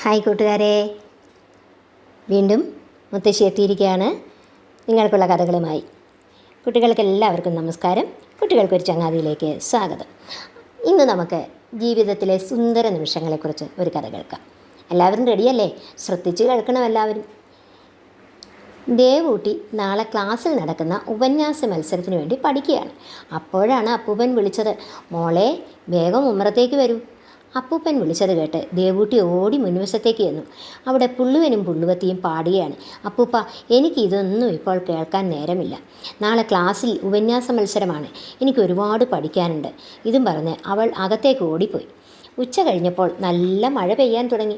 Hi കൂട്ടുകാരെ, വീണ്ടും മുത്തശ്ശി എത്തിയിരിക്കുകയാണ് നിങ്ങൾക്കുള്ള കഥകളുമായി. കുട്ടികൾക്ക് എല്ലാവർക്കും നമസ്കാരം. കുട്ടികൾക്കൊരു ചങ്ങാതിയിലേക്ക് സ്വാഗതം. ഇന്ന് നമുക്ക് ജീവിതത്തിലെ സുന്ദര നിമിഷങ്ങളെക്കുറിച്ച് ഒരു കഥ കേൾക്കാം. എല്ലാവരും റെഡിയല്ലേ? ശ്രദ്ധിച്ച് കേൾക്കണം എല്ലാവരും. ദേവൂട്ടി നാളെ ക്ലാസ്സിൽ നടക്കുന്ന ഉപന്യാസ മത്സരത്തിന് വേണ്ടി പഠിക്കുകയാണ്. അപ്പോഴാണ് അപ്പൂപ്പൻ വിളിച്ചത്. മോളെ, വേഗം ഉമ്മറത്തേക്ക് വരൂ. അപ്പൂപ്പൻ വിളിച്ചത് കേട്ട് ദേവൂട്ടി ഓടി മുൻവശത്തേക്ക് ചെന്നു. അവിടെ പുള്ളുവനും പുള്ളുവത്തിയും പാടുകയാണ്. അപ്പൂപ്പ, എനിക്കിതൊന്നും ഇപ്പോൾ കേൾക്കാൻ നേരമില്ല. നാളെ ക്ലാസ്സിൽ ഉപന്യാസ മത്സരമാണ്. എനിക്ക് ഒരുപാട് പഠിക്കാനുണ്ട്. ഇതും പറഞ്ഞ് അവൾ അകത്തേക്ക് ഓടിപ്പോയി. ഉച്ച കഴിഞ്ഞപ്പോൾ നല്ല മഴ പെയ്യാൻ തുടങ്ങി.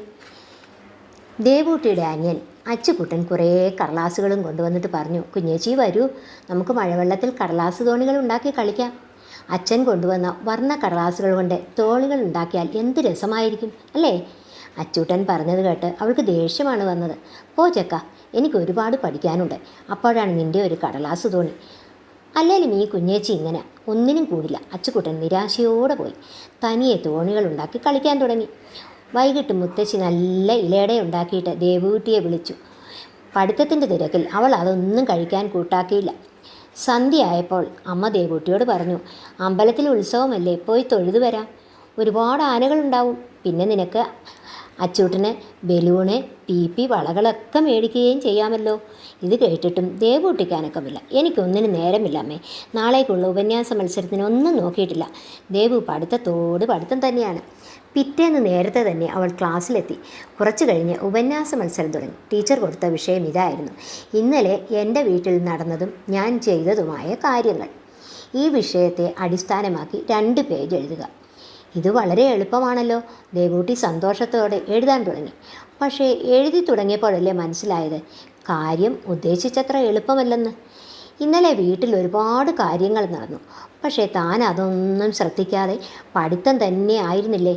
ദേവൂട്ടിയുടെ അനിയൻ അച്ചുകുട്ടൻ കുറേ കടലാസുകളും കൊണ്ടുവന്നിട്ട് പറഞ്ഞു, കുഞ്ഞേച്ചി വരൂ, നമുക്ക് മഴവെള്ളത്തിൽ കടലാസ് തോണികൾ ഉണ്ടാക്കി കളിക്കാം. അച്ഛൻ കൊണ്ടുവന്ന വർണ്ണ കടലാസുകൾ കൊണ്ട് തോണികൾ ഉണ്ടാക്കിയാൽ എന്ത് രസമായിരിക്കും അല്ലേ? അച്ചൂട്ടൻ പറഞ്ഞത് കേട്ട് അവൾക്ക് ദേഷ്യമാണ് വന്നത്. പോ ചെക്ക, എനിക്ക് ഒരുപാട് പഠിക്കാനുണ്ട്. അപ്പോഴാണ് നിൻ്റെ ഒരു കടലാസ് തോണി. അല്ലേലും ഈ കുഞ്ഞേച്ചി ഇങ്ങനെ ഒന്നിനും കൂടില്ല. അച്ചുകുട്ടൻ നിരാശയോടെ പോയി തനിയെ തോണികൾ ഉണ്ടാക്കി കളിക്കാൻ തുടങ്ങി. വൈകിട്ട് മുത്തശ്ശി നല്ല ഇലയട ഉണ്ടാക്കിയിട്ട് ദേവൂട്ടിയെ വിളിച്ചു. പഠിത്തത്തിൻ്റെ തിരക്കിൽ അവൾ അതൊന്നും കഴിക്കാൻ കൂട്ടാക്കിയില്ല. സന്ധ്യയായപ്പോൾ അമ്മ ദേവൂട്ടിയോട് പറഞ്ഞു, അമ്പലത്തിൽ ഉത്സവമല്ലേ, പോയി തൊഴുതു വരാം. ഒരുപാട് ആനകളുണ്ടാവും. പിന്നെ നിനക്ക് അച്ചൂട്ടന് ബലൂണ്, പീപ്പി, വളകളൊക്കെ മേടിക്കുകയും ചെയ്യാമല്ലോ. ഇത് കേട്ടിട്ടും ദേവൂട്ടിക്ക് അനക്കമില്ല. എനിക്കൊന്നിനും നേരമില്ല അമ്മേ. നാളേക്കുള്ള ഉപന്യാസ മത്സരത്തിന് ഒന്നും നോക്കിയിട്ടില്ല. ദേവു പഠിത്തം തന്നെയാണ്. പിറ്റേന്ന് നേരത്തെ തന്നെ അവൾ ക്ലാസ്സിലെത്തി. കുറച്ചു കഴിഞ്ഞ് ഉപന്യാസ മത്സരം തുടങ്ങി. ടീച്ചർ കൊടുത്ത വിഷയം ഇതായിരുന്നു: ഇന്നലെ എൻ്റെ വീട്ടിൽ നടന്നതും ഞാൻ ചെയ്തതുമായ കാര്യങ്ങൾ. ഈ വിഷയത്തെ അടിസ്ഥാനമാക്കി 2 പേജ് എഴുതുക. ഇത് വളരെ എളുപ്പമാണല്ലോ. ദേവൂട്ടി സന്തോഷത്തോടെ എഴുതാൻ തുടങ്ങി. പക്ഷേ എഴുതി തുടങ്ങിയപ്പോഴല്ലേ മനസ്സിലായത് കാര്യം ഉദ്ദേശിച്ചത്ര എളുപ്പമല്ലെന്ന്. ഇന്നലെ വീട്ടിൽ ഒരുപാട് കാര്യങ്ങൾ നടന്നു. പക്ഷേ താൻ അതൊന്നും ശ്രദ്ധിക്കാതെ പഠിത്തം തന്നെ ആയിരുന്നില്ലേ.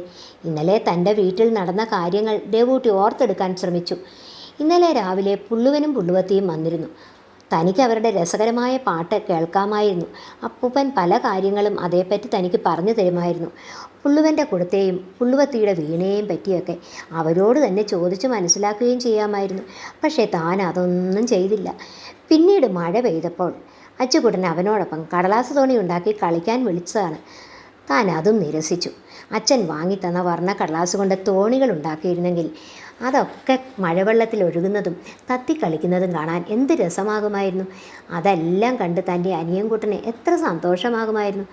ഇന്നലെ തൻ്റെ വീട്ടിൽ നടന്ന കാര്യങ്ങൾ ദേവൂട്ടി ഓർത്തെടുക്കാൻ ശ്രമിച്ചു. ഇന്നലെ രാവിലെ പുള്ളുവനും പുള്ളുവത്തിയും വന്നിരുന്നു. തനിക്ക് അവരുടെ രസകരമായ പാട്ട് കേൾക്കാമായിരുന്നു. അപ്പൂപ്പൻ പല കാര്യങ്ങളും അതേപ്പറ്റി തനിക്ക് പറഞ്ഞു തരുമായിരുന്നു. പുള്ളുവൻ്റെ കുടത്തെയും പുള്ളുവത്തിയുടെ വീണയെയും പറ്റിയൊക്കെ അവരോട് തന്നെ ചോദിച്ച് മനസ്സിലാക്കുകയും ചെയ്യാമായിരുന്നു. പക്ഷേ താൻ അതൊന്നും ചെയ്തില്ല. പിന്നീട് മഴ പെയ്തപ്പോൾ അച്ചുകുട്ടൻ അവനോടൊപ്പം കടലാസ് തോണി ഉണ്ടാക്കി കളിക്കാൻ വിളിച്ചതാണ്. താൻ അതും നിരസിച്ചു. അച്ഛൻ വാങ്ങിത്തന്ന വർണ്ണ കടലാസ് കൊണ്ട് തോണികൾ ഉണ്ടാക്കിയിരുന്നെങ്കിൽ അതൊക്കെ മഴവെള്ളത്തിൽ ഒഴുകുന്നതും തത്തിക്കളിക്കുന്നതും കാണാൻ എന്ത് രസമാകുമായിരുന്നു. അതെല്ലാം കണ്ട് തൻ്റെ അനിയൻകുട്ടന് എത്ര സന്തോഷമാകുമായിരുന്നു.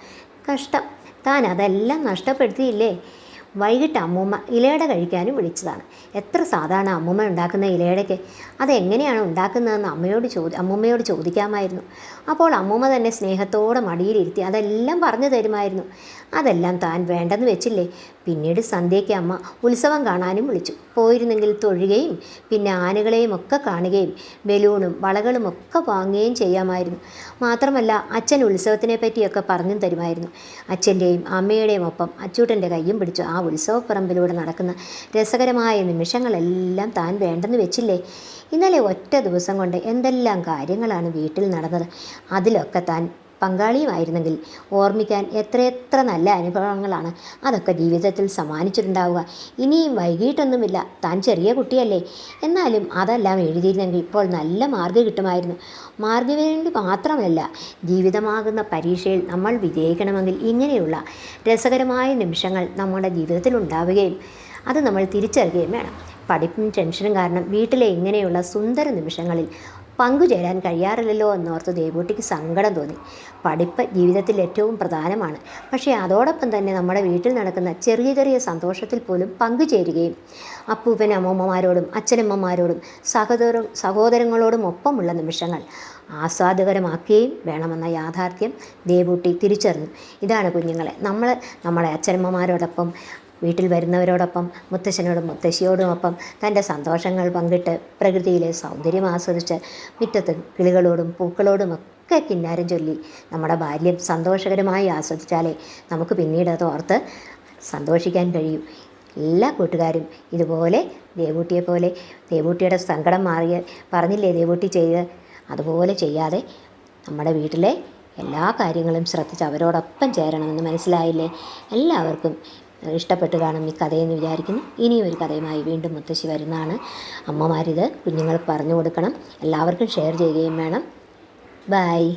കഷ്ടം, താൻ അതെല്ലാം നഷ്ടപ്പെടുത്തിയില്ലേ. വൈകിട്ട് അമ്മൂമ്മ ഇലയട കഴിക്കാനും വിളിച്ചതാണ്. എത്ര സാധാരണ അമ്മൂമ്മ ഉണ്ടാക്കുന്ന ഇലയടയ്ക്ക്. അതെങ്ങനെയാണ് ഉണ്ടാക്കുന്നതെന്ന് അമ്മൂമ്മയോട് ചോദിക്കാമായിരുന്നു. അപ്പോൾ അമ്മൂമ്മ തന്നെ സ്നേഹത്തോടെ മടിയിലിരുത്തി അതെല്ലാം പറഞ്ഞു തരുമായിരുന്നു. അതെല്ലാം താൻ വേണ്ടെന്ന് വെച്ചില്ലേ. പിന്നീട് സന്ധ്യയ്ക്ക് അമ്മ ഉത്സവം കാണാനും വിളിച്ചു. പോയിരുന്നെങ്കിൽ തൊഴുകയും പിന്നെ ആനകളെയും ഒക്കെ കാണുകയും ബലൂണും വളകളും ഒക്കെ വാങ്ങുകയും ചെയ്യാമായിരുന്നു. മാത്രമല്ല അച്ഛൻ ഉത്സവത്തിനെ പറ്റിയൊക്കെ പറഞ്ഞും തരുമായിരുന്നു. അച്ഛൻ്റെയും അമ്മയുടെയും ഒപ്പം അച്ചൂട്ടൻ്റെ കയ്യും പിടിച്ചു ആ ഉത്സവപ്പറമ്പിലൂടെ നടക്കുന്ന രസകരമായ നിമിഷങ്ങളെല്ലാം താൻ വേണ്ടെന്ന് വെച്ചില്ലേ. ഇന്നലെ ഒറ്റ ദിവസം കൊണ്ട് എന്തെല്ലാം കാര്യങ്ങളാണ് വീട്ടിൽ നടന്നത്. അതിലൊക്കെ താൻ പങ്കാളിയുമായിരുന്നെങ്കിൽ ഓർമ്മിക്കാൻ എത്രയെത്ര നല്ല അനുഭവങ്ങളാണ് അതൊക്കെ ജീവിതത്തിൽ സമ്മാനിച്ചിട്ടുണ്ടാവുക. ഇനിയും വൈകിട്ടൊന്നുമില്ല. താൻ ചെറിയ കുട്ടിയല്ലേ. എന്നാലും അതെല്ലാം എഴുതിയിരുന്നെങ്കിൽ ഇപ്പോൾ നല്ല മാർക്ക് കിട്ടുമായിരുന്നു. മാർക്ക് വേണ്ടി മാത്രമല്ല, ജീവിതമാകുന്ന പരീക്ഷയിൽ നമ്മൾ വിജയിക്കണമെങ്കിൽ ഇങ്ങനെയുള്ള രസകരമായ നിമിഷങ്ങൾ നമ്മുടെ ജീവിതത്തിൽ ഉണ്ടാവുകയും അത് നമ്മൾ തിരിച്ചറിയുകയും വേണം. പഠിപ്പും ടെൻഷനും കാരണം വീട്ടിലെ ഇങ്ങനെയുള്ള സുന്ദര നിമിഷങ്ങളിൽ പങ്കുചേരാൻ കഴിയാറില്ലല്ലോ എന്നോർത്ത് ദേവൂട്ടിക്ക് സങ്കടം തോന്നി. പഠിപ്പ് ജീവിതത്തിൽ ഏറ്റവും പ്രധാനമാണ്. പക്ഷേ അതോടൊപ്പം തന്നെ നമ്മുടെ വീട്ടിൽ നടക്കുന്ന ചെറിയ ചെറിയ സന്തോഷത്തിൽ പോലും പങ്കുചേരുകയും അപ്പൂപ്പൻ അമ്മൂമ്മമാരോടും അച്ഛനമ്മമാരോടും സഹോദരങ്ങളോടും ഒപ്പമുള്ള നിമിഷങ്ങൾ ആസ്വാദകരമാക്കുകയും വേണമെന്ന യാഥാർത്ഥ്യം ദേവൂട്ടി തിരിച്ചറിഞ്ഞു. ഇതാണ് കുഞ്ഞുങ്ങളെ, നമ്മുടെ അച്ഛനമ്മമാരോടൊപ്പം വീട്ടിൽ വരുന്നവരോടൊപ്പം മുത്തശ്ശനോടും മുത്തശ്ശിയോടുമൊപ്പം തൻ്റെ സന്തോഷങ്ങൾ പങ്കിട്ട് പ്രകൃതിയിലെ സൗന്ദര്യം ആസ്വദിച്ച് മുറ്റത്ത് കിളികളോടും പൂക്കളോടുമൊക്കെ കിന്നാരം ചൊല്ലി നമ്മുടെ ബാല്യം സന്തോഷകരമായി ആസ്വദിച്ചാലേ നമുക്ക് പിന്നീട് അത് ഓർത്ത് സന്തോഷിക്കാൻ കഴിയൂ. എല്ലാ കൂട്ടുകാരും ഇതുപോലെ ദേവൂട്ടിയുടെ സങ്കടം പറഞ്ഞില്ലേ ദേവൂട്ടി ചെയ്ത് അതുപോലെ ചെയ്യാതെ നമ്മുടെ വീട്ടിലെ എല്ലാ കാര്യങ്ങളും ശ്രദ്ധിച്ച് അവരോടൊപ്പം ചേരണമെന്ന് മനസ്സിലായില്ലേ? എല്ലാവർക്കും ഇഷ്ടപ്പെട്ട് കാണും ഈ കഥയെന്ന് വിചാരിക്കുന്നു. ഇനിയും ഒരു കഥയുമായി വീണ്ടും മുത്തശ്ശി വരുന്നതാണ്. അമ്മമാരിത് കുഞ്ഞുങ്ങൾക്ക് പറഞ്ഞു കൊടുക്കണം. എല്ലാവർക്കും ഷെയർ ചെയ്യുകയും വേണം. ബൈ.